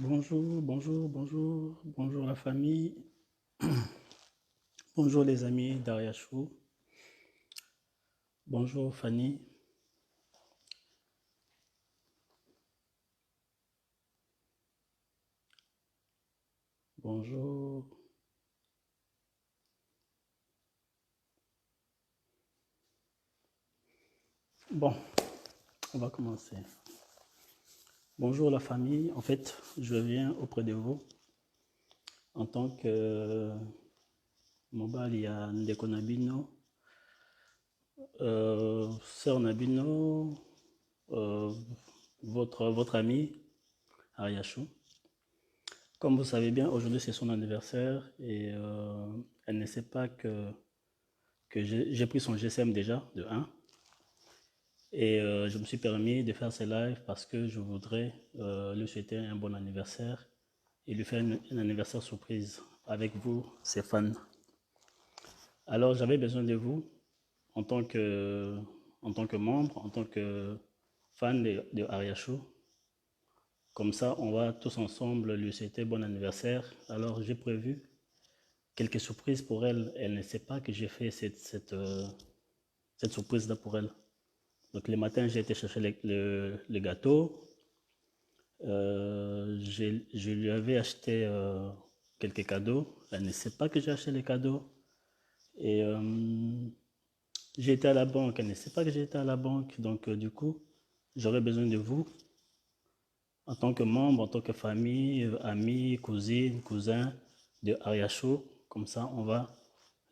Bonjour, bonjour, bonjour, bonjour la famille, bonjour les amis d'Ariachou, bonjour Fanny, bonjour. Bon, on va commencer. Bonjour la famille, en fait, je viens auprès de vous en tant que Mobalia Ndeko Nabino, Sœur Nabino, euh, votre ami Ariachou. Comme vous savez bien, aujourd'hui c'est son anniversaire et elle ne sait pas que j'ai pris son GSM déjà, de 1. Et je me suis permis de faire ces lives parce que je voudrais lui souhaiter un bon anniversaire et lui faire un anniversaire surprise avec vous, ses fans. Alors j'avais besoin de vous en tant que membre, en tant que fan de Ariachou. Comme ça, on va tous ensemble lui souhaiter bon anniversaire. Alors j'ai prévu quelques surprises pour elle. Elle ne sait pas que j'ai fait cette surprise-là pour elle. Donc le matin, j'ai été chercher le gâteau. Je lui avais acheté quelques cadeaux. Elle ne sait pas que j'ai acheté les cadeaux. Et j'ai été à la banque. Elle ne sait pas que j'ai été à la banque. Donc, du coup, j'aurais besoin de vous en tant que membre, en tant que famille, amis, cousines, cousins de Ariachou. Comme ça, on va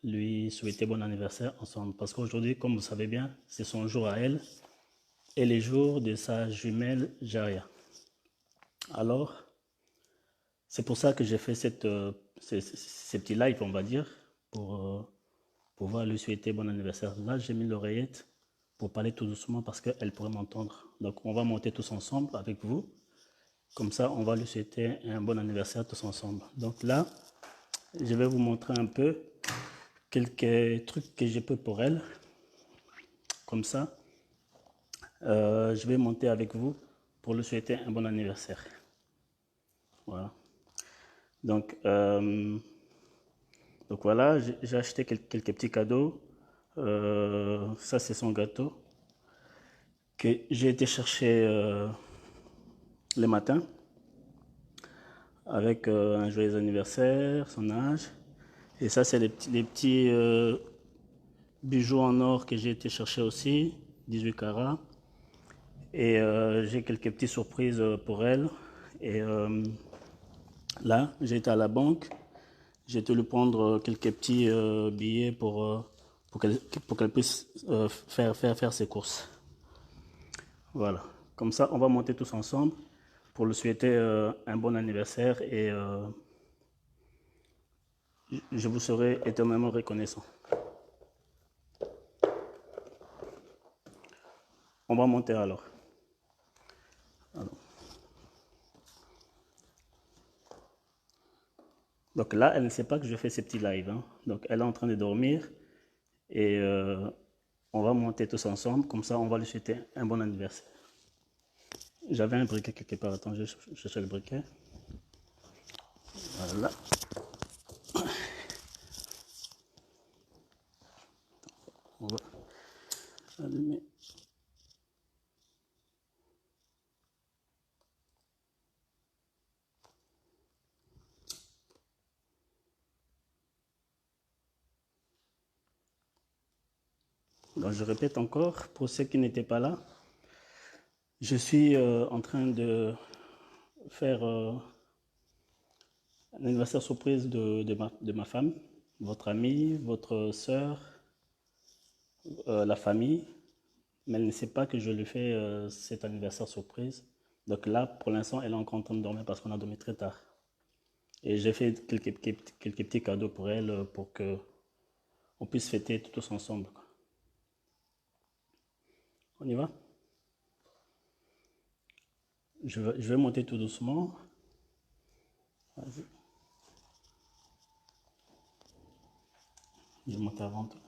lui souhaiter bon anniversaire ensemble. Parce qu'aujourd'hui, comme vous savez bien, c'est son jour à elle et les jours de sa jumelle Jaria. Alors, c'est pour ça que j'ai fait ces petits lives, on va dire, pour pouvoir lui souhaiter bon anniversaire. Là, j'ai mis l'oreillette pour parler tout doucement parce qu'elle pourrait m'entendre. Donc, on va monter tous ensemble avec vous. Comme ça, on va lui souhaiter un bon anniversaire tous ensemble. Donc là, je vais vous montrer un peu quelques trucs que j'ai fait pour elle. Comme ça, je vais monter avec vous pour lui souhaiter un bon anniversaire. Voilà. Donc, voilà, j'ai acheté quelques petits cadeaux. Ça, c'est son gâteau que j'ai été chercher le matin avec un joyeux anniversaire, son âge. Et ça, c'est les petits bijoux en or que j'ai été chercher aussi, 18 carats. Et j'ai quelques petites surprises pour elle. Et là, j'ai été à la banque. J'ai été lui prendre quelques petits billets pour qu'elle puisse faire ses courses. Voilà. Comme ça, on va monter tous ensemble pour lui souhaiter un bon anniversaire et je vous serai éternellement reconnaissant. On va monter alors. Donc là, elle ne sait pas que je fais ces petits lives. Hein. Donc elle est en train de dormir et on va monter tous ensemble. Comme ça, on va lui souhaiter un bon anniversaire. J'avais un briquet quelque part. Attends, je cherche le briquet. Voilà. On va allumer. Donc je répète encore, pour ceux qui n'étaient pas là, je suis en train de faire un anniversaire surprise de ma femme, votre amie, votre soeur, la famille, mais elle ne sait pas que je lui fais cet anniversaire surprise. Donc là, pour l'instant, elle est encore en train de dormir parce qu'on a dormi très tard. Et j'ai fait quelques petits cadeaux pour elle pour que on puisse fêter tous ensemble. On y va? Je vais monter tout doucement. Vas-y. Je monte avant toi.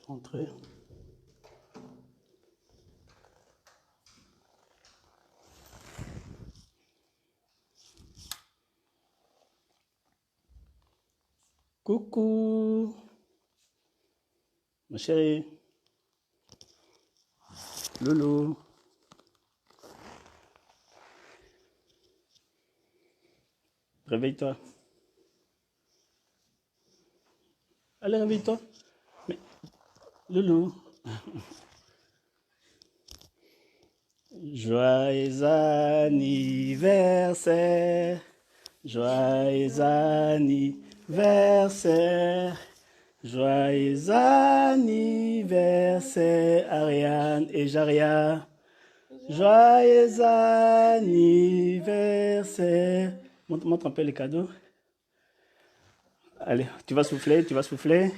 Entrez. Coucou, ma chérie. Loulou. Réveille-toi. Allez, réveille-toi. Mais, Loulou. Joyeux anniversaire. Joyeux anniversaire. Joyeux anniversaire, Ariane et Jaria. Joyeux anniversaire. Montre un peu les cadeaux. Allez, tu vas souffler, tu vas souffler.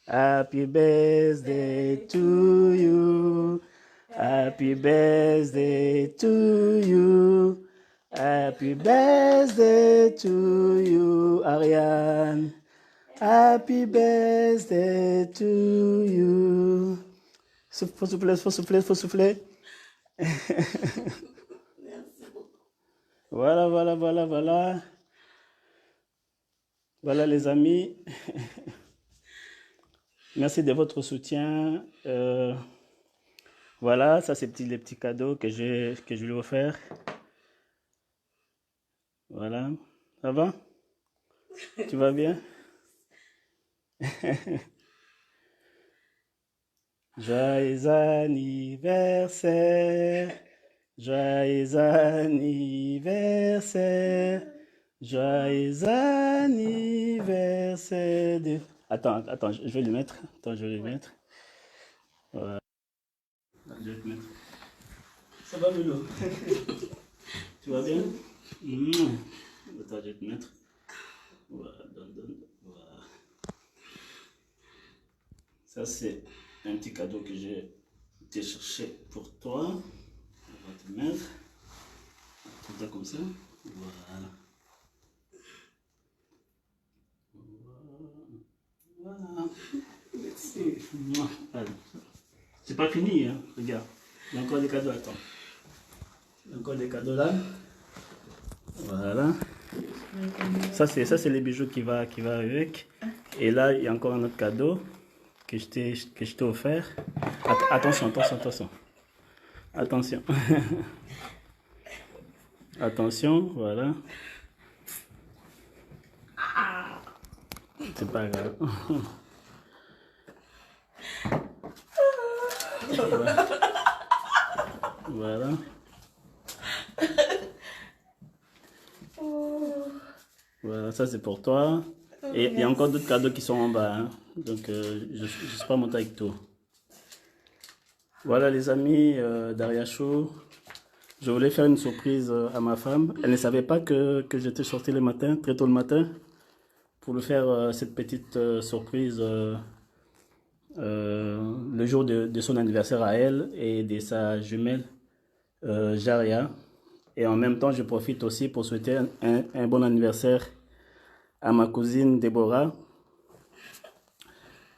Happy birthday to you. Happy birthday to you. Happy birthday to you, Ariane. Happy birthday to you. Faut souffler, faut souffler, faut souffler. Voilà, voilà, voilà, voilà. Voilà les amis. Merci de votre soutien. Voilà, ça c'est les petits cadeaux que je lui ai offerts. Voilà. Ça va? Tu vas bien? Joyeux anniversaire. Joyeux anniversaire. Joyeux anniversaire. Attends, je vais le mettre. Attends, je vais le mettre. Voilà. Je vais te mettre. Ça va, Milo? Tu vas bien? Attends, je vais te mettre. Voilà, donne. Voilà. Ça, c'est un petit cadeau que j'ai été chercher pour toi. On va te mettre. Tout ça comme ça. Voilà. Voilà. Merci. C'est pas fini, hein. Regarde. Il y a encore des cadeaux, attends. Il y a encore des cadeaux là. Voilà. Ça c'est les bijoux qui va avec. Et là, il y a encore un autre cadeau que je t'ai offert. Attention. Attention. Attention, voilà. C'est pas grave. Voilà. Voilà, ça c'est pour toi. Et il y a encore d'autres cadeaux qui sont en bas, hein. Donc je ne suis pas monté avec tout. Voilà les amis d'Aria Show. Je voulais faire une surprise à ma femme. Elle ne savait pas que j'étais sorti le matin, très tôt le matin, pour lui faire cette petite surprise le jour de son anniversaire à elle et de sa jumelle Jaria. Et en même temps, je profite aussi pour souhaiter un bon anniversaire à ma cousine Déborah.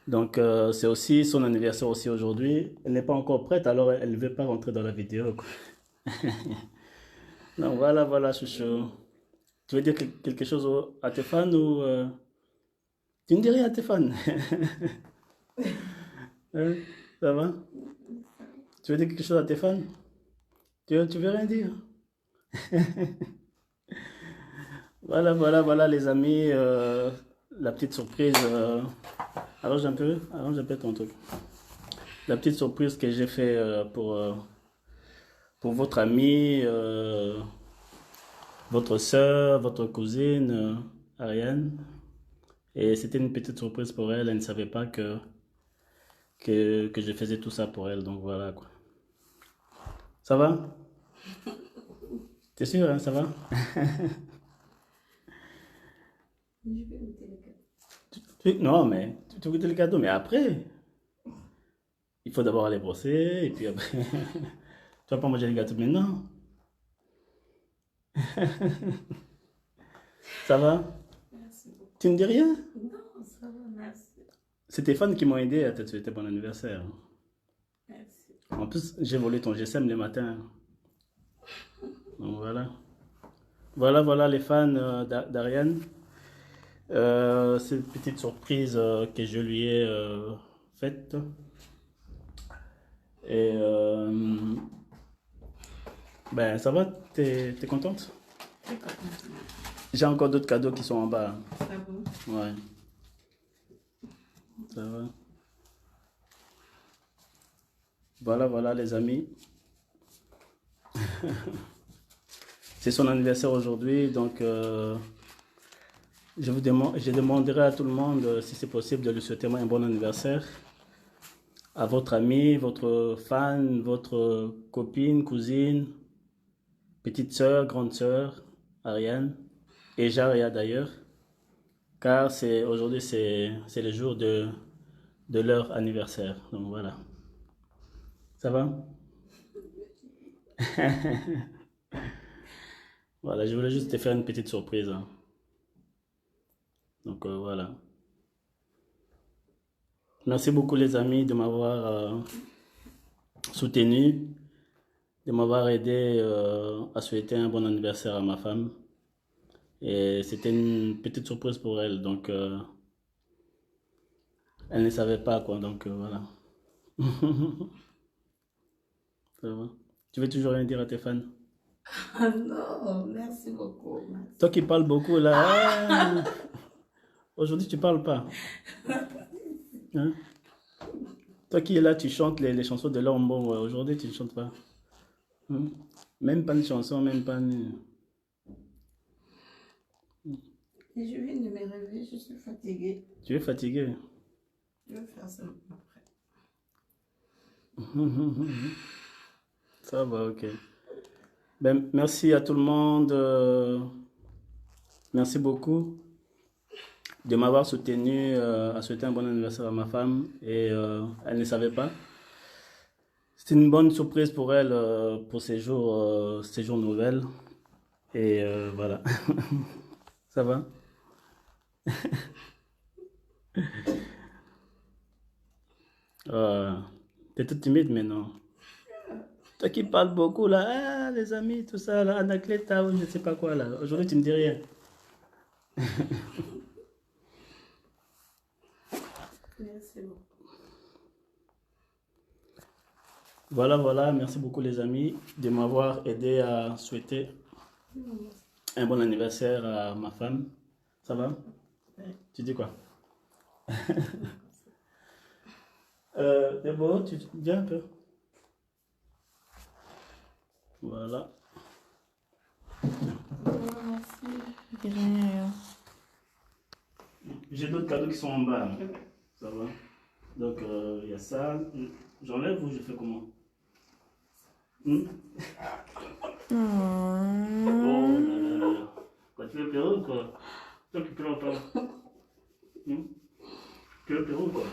Donc c'est aussi son anniversaire aussi aujourd'hui. Elle n'est pas encore prête, alors elle ne veut pas rentrer dans la vidéo, quoi. Donc voilà, chouchou. Tu veux dire quelque chose à tes fans ou tu ne dis rien à tes fans? Hein, ça va? Tu veux dire quelque chose à tes fans? Tu veux rien dire? Voilà les amis, la petite surprise. Arrange un peu ton truc. La petite surprise que j'ai fait pour votre amie, votre soeur, votre cousine, Ariane. Et c'était une petite surprise pour elle. Elle ne savait pas que je faisais tout ça pour elle. Donc voilà quoi. Ça va? T'es sûr, hein, ça va? Non, mais tu veux goûter le cadeau, mais après, il faut d'abord aller brosser, et puis après, tu vas pas manger les gâteaux maintenant. Ça va? Merci beaucoup. Tu ne dis rien? Non, ça Ça va, merci. C'est tes fans qui m'ont aidé à te souhaiter bon anniversaire. Merci. En plus, j'ai volé ton GSM le matin. Donc voilà. Voilà les fans d'Ariane. C'est une petite surprise que je lui ai faite. Et ben ça va, t'es contente? C'est pas grave. J'ai encore d'autres cadeaux qui sont en bas. Ça va? Ouais, ça va. Voilà les amis. C'est son anniversaire aujourd'hui, donc je demanderai à tout le monde si c'est possible de lui souhaiter un bon anniversaire. À votre ami, votre fan, votre copine, cousine, petite sœur, grande sœur, Ariane, et Jaria d'ailleurs, car aujourd'hui c'est le jour de leur anniversaire. Donc voilà. Ça va? Voilà, je voulais juste te faire une petite surprise, hein. Donc voilà. Merci beaucoup les amis de m'avoir soutenu, de m'avoir aidé à souhaiter un bon anniversaire à ma femme. Et c'était une petite surprise pour elle, donc elle ne savait pas quoi, donc voilà. Ça va. Tu veux toujours rien dire à tes fans? Ah non, merci beaucoup. Merci. Toi qui parles beaucoup là, ah, aujourd'hui tu parles pas. Hein? Toi qui es là, tu chantes les chansons de l'homme, bon, ouais, aujourd'hui tu ne chantes pas. Hein? Même pas une chanson, même pas une... Et je viens de me réveiller, je suis fatiguée. Tu es fatigué. Je vais faire ça après. Ça va, ok. Ben, merci à tout le monde. Merci beaucoup de m'avoir soutenu à souhaiter un bon anniversaire à ma femme. Et elle ne savait pas. C'était une bonne surprise pour elle pour ces jours nouvelles. Et voilà. Ça va? Euh, T'es toute timide maintenant. Toi qui parles beaucoup là, ah, les amis, tout ça, là, Anacleta, ou je ne sais pas quoi là. Aujourd'hui, tu ne dis rien. Merci beaucoup. Voilà, merci beaucoup les amis de m'avoir aidé à souhaiter un bon anniversaire à ma femme. Ça va? Ouais. Tu dis quoi? D'abord, tu viens un peu. Voilà. Merci. De rien. J'ai d'autres cadeaux qui sont en bas, hein. Ça va? Donc, il y a ça. J'enlève ou je fais comment? Hmm? Oh là là là là. Quoi, tu veux pleurer ou quoi? Toi qui pleures pas. Hmm? Tu veux pleurer ou quoi?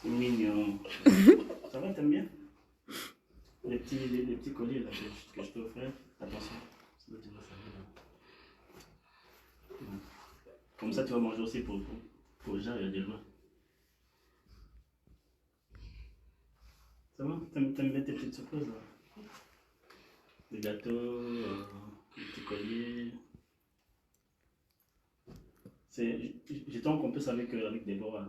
C'est mignon. Ça va, t'aimes bien? Les petits colliers là, que je t'ai offert. Attention, ça doit te servir là. Comme ça, tu vas manger aussi pour Jean, il y a des lois. Ça va? T'aimes bien tes petites surprises là? Des gâteaux, des petits colliers. J'étais en campus avec Déborah.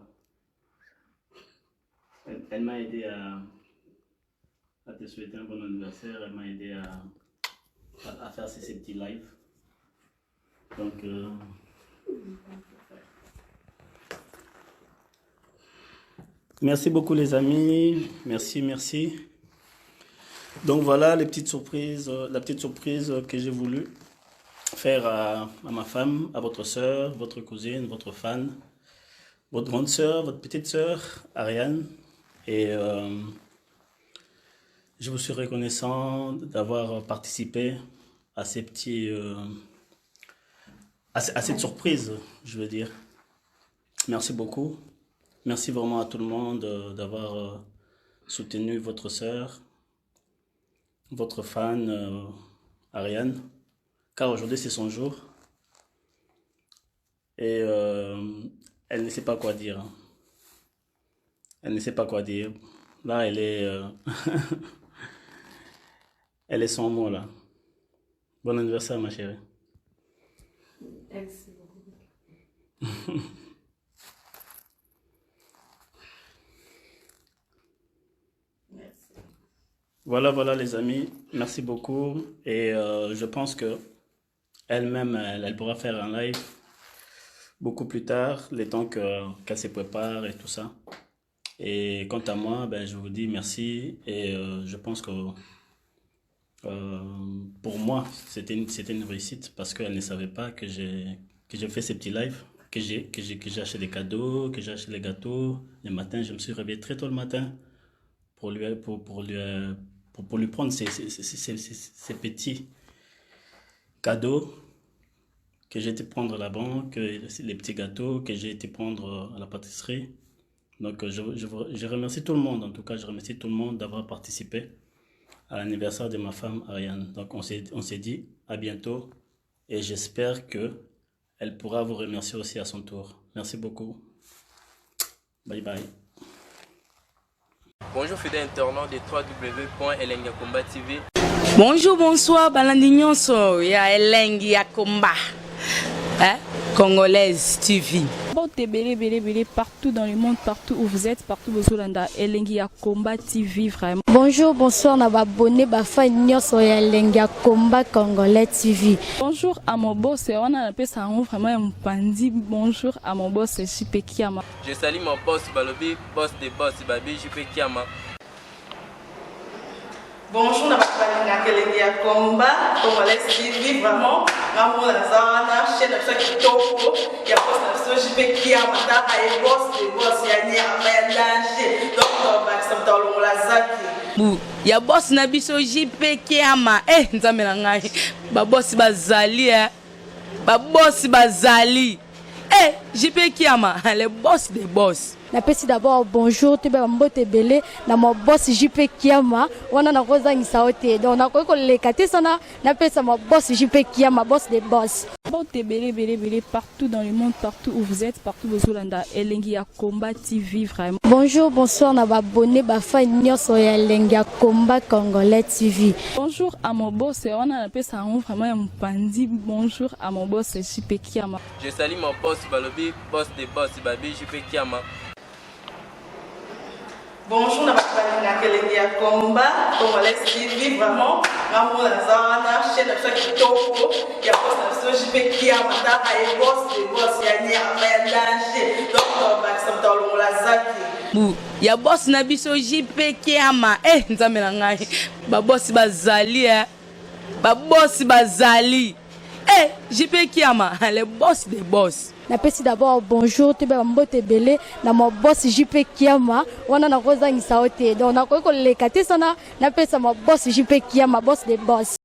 Elle m'a aidé à te souhaiter un bon anniversaire. Elle m'a aidé à faire ces petits lives. Donc, merci beaucoup les amis. Merci. Donc voilà les petites surprises, la petite surprise que j'ai voulu faire à ma femme, à votre soeur, votre cousine, votre fan, votre grande soeur, votre petite soeur, Ariane. Et je vous suis reconnaissant d'avoir participé à ces petits, à cette surprise, je veux dire. Merci beaucoup. Merci vraiment à tout le monde d'avoir soutenu votre sœur, votre fan, Ariane, car aujourd'hui c'est son jour. Et elle ne sait pas quoi dire. Elle ne sait pas quoi dire. Là, elle est, elle est sans mots là. Bon anniversaire, ma chérie. Merci beaucoup. Merci. Voilà les amis. Merci beaucoup. Et je pense que elle-même, elle pourra faire un live beaucoup plus tard, le temps qu'elle se prépare et tout ça. Et quant à moi, ben, je vous dis merci. Et je pense que pour moi, c'était une réussite parce qu'elle ne savait pas que j'ai fait ces petits lives, que j'ai acheté des cadeaux, que j'ai acheté les gâteaux. Le matin, je me suis réveillé très tôt le matin pour lui prendre ces petits cadeaux que j'ai été prendre à la banque, les petits gâteaux que j'ai été prendre à la pâtisserie. Donc je remercie tout le monde, en tout cas je remercie tout le monde d'avoir participé à l'anniversaire de ma femme Ariane. Donc on s'est dit à bientôt et j'espère que elle pourra vous remercier aussi à son tour. Merci beaucoup. Bye bye. Bonjour fidèles internautes de www.elengiakomba TV. Bonjour, bonsoir, balandi nyonso ya Elengi ya Komba, Congolaise TV. Bon, belé partout dans le monde, partout où vous êtes, partout où vous êtes, Elengi ya Komba TV vraiment. Bonjour, bonsoir, na abonné bafa nyonso ya Elengi ya Komba Congolais TV. Bonjour à mon boss, on a appelé ça vraiment un pandi. Bonjour à mon boss, JP Kiama. Je salue mon boss Balobi, boss des boss Babi, JP Kiama. Bonjour, na Elengi ya Komba Congolais TV vraiment. Ngamo na zana chaîne de chaque toko ya boss na JP Kiama ta ay boss des boss ya nyama ya danger. Donc ba samta longola zaki. Ya boss na biso JP Kiama, nzambe na ngai. Ba boss bazali ba boss bazali. JP Kiama, le boss des boss. Napesi d'abord bonjour, tu be mbote belé na mon boss JP Kiama, wana na kozangisa ote. Donc na ko lekate sana, napesa mon boss JP Kiama, boss des boss. Bon, belé partout dans le monde, partout où vous êtes, partout où vous êtes, Elengi ya Komba TV vraiment. Bonjour, bonsoir, na abonné bafa nyonso ya Elengi ya Komba Congolais TV. Bonjour à mon boss, on a appelé ça vraiment un pandi. Bonjour à mon boss JP Kiama. Je salue mon boss Balobi, boss des boss Babi, JP Kiama. Bonjour, na Elengi ya Komba Congolais TV vraiment. Ngamo na zana chaîne de chaque toko ya boss na JP Kiama ta ay boss des boss ya nyama ya danger. Donc ba samta longola zaki. Ya boss na biso JP Kiama, nzambe na ngai. Ba boss bazali ba boss bazali. JP Kiama, le boss des boss. Napesi d'abord bonjour, tu be mbote belé na mon boss JP Kiama, wana na kozangisa ote. Donc na ko lekate sana, napesa mon boss JP Kiama, boss des boss.